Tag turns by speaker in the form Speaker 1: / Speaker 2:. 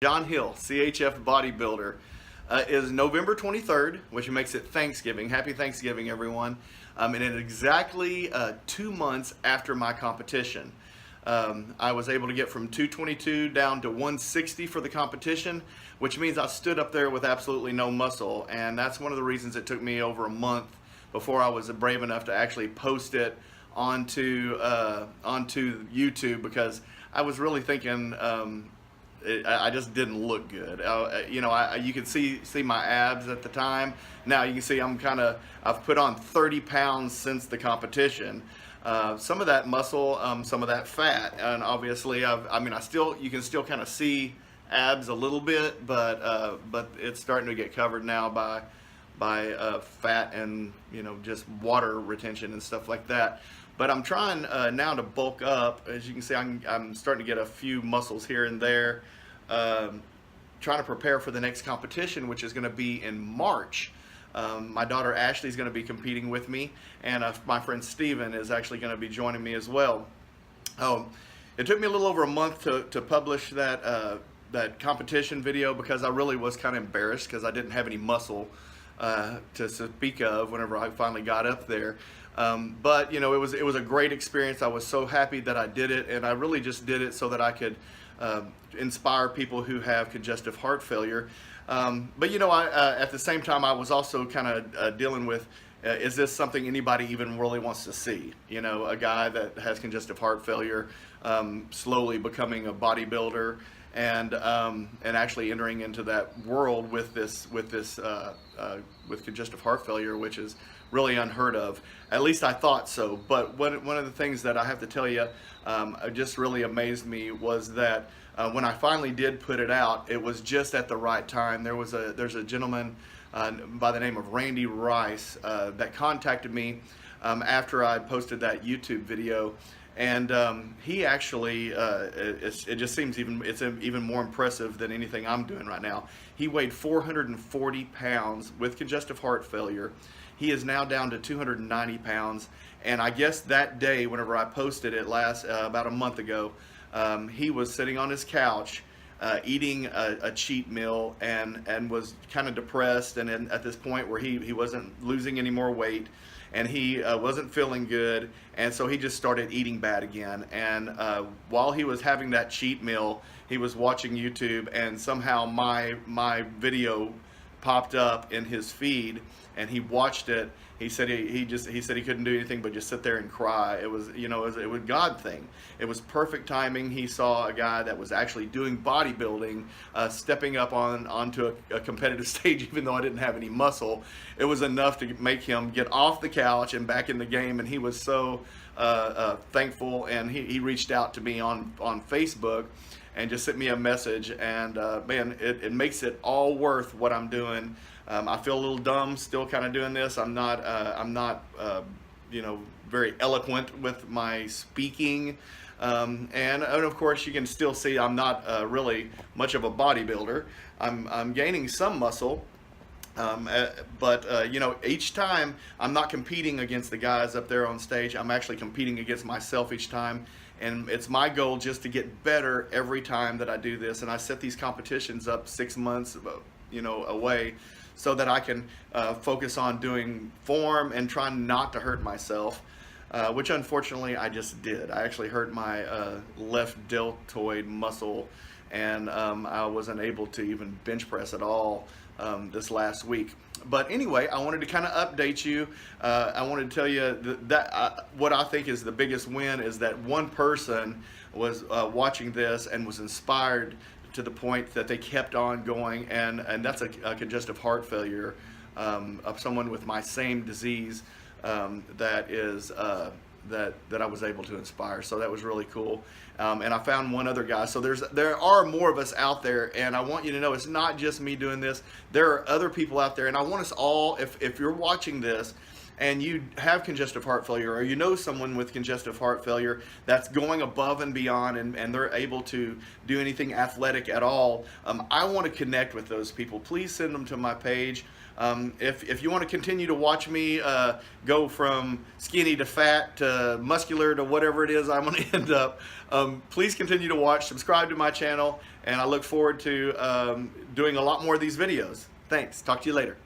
Speaker 1: John Hill, CHF Bodybuilder, is November 23rd, which makes it Thanksgiving. Happy Thanksgiving, everyone. And in exactly 2 months after my competition. I was able to get from 222 down to 160 for the competition, which means I stood up there with absolutely no muscle. And that's one of the reasons it took me over a month before I was brave enough to actually post it onto YouTube, because I was really thinking I just didn't look good. You could see my abs at the time. Now you can see I've put on 30 pounds since the competition. Some of that muscle, some of that fat, and obviously you can still kind of see abs a little bit, but it's starting to get covered now by fat and just water retention and stuff like that. But I'm trying now to bulk up. As you can see, I'm starting to get a few muscles here and there. Trying to prepare for the next competition, which is going to be in March. My daughter Ashley is going to be competing with me, and my friend Steven is actually going to be joining me as well. It took me a little over a month to publish that competition video, because I really was kind of embarrassed because I didn't have any muscle to speak of whenever I finally got up there. But it was a great experience. I was so happy that I did it, and I really just did it so that I could inspire people who have congestive heart failure. But at the same time, I was also kind of dealing with, is this something anybody even really wants to see? A guy that has congestive heart failure slowly becoming a bodybuilder, and actually entering into that world with congestive heart failure, which is really unheard of. At least I thought so. But one of the things that I have to tell you just really amazed me was that when I finally did put it out, it was just at the right time. There's a gentleman by the name of Randy Rice that contacted me after I posted that YouTube video. And he actually, it just seems it's even more impressive than anything I'm doing right now. He weighed 440 pounds with congestive heart failure. He is now down to 290 pounds. And I guess that day, whenever I posted it about a month ago, he was sitting on his couch eating a cheat meal, and was kind of depressed, and at this point where he wasn't losing any more weight, and he wasn't feeling good, and so he just started eating bad again. And while he was having that cheat meal, he was watching YouTube, and somehow my video popped up in his feed, and he watched it. He said he said he couldn't do anything but just sit there and cry. It was it was a God thing. It was perfect timing. He saw a guy that was actually doing bodybuilding, stepping up onto a competitive stage, even though I didn't have any muscle. It was enough to make him get off the couch and back in the game, and he was so thankful. And he reached out to me on Facebook and just sent me a message, and man, it makes it all worth what I'm doing. I feel a little dumb still kind of doing this. I'm not very eloquent with my speaking, and of course you can still see I'm not really much of a bodybuilder. I'm gaining some muscle, but each time I'm not competing against the guys up there on stage. I'm actually competing against myself each time. And it's my goal just to get better every time that I do this. And I set these competitions up 6 months, away, so that I can focus on doing form and trying not to hurt myself, which unfortunately I just did. I actually hurt my left deltoid muscle, and I wasn't able to even bench press at all this last week. But anyway, I wanted to kind of update you. I wanted to tell you that what I think is the biggest win is that one person was watching this and was inspired to the point that they kept on going, and that's a congestive heart failure of someone with my same disease that I was able to inspire. So that was really cool. And I found one other guy. So there are more of us out there, and I want you to know it's not just me doing this. There are other people out there, and I want us all, if you're watching this and you have congestive heart failure, or you know someone with congestive heart failure that's going above and beyond, and they're able to do anything athletic at all, I want to connect with those people. Please send them to my page. If you want to continue to watch me go from skinny to fat to muscular to whatever it is I'm going to end up, please continue to watch, subscribe to my channel, and I look forward to doing a lot more of these videos. Thanks. Talk to you later.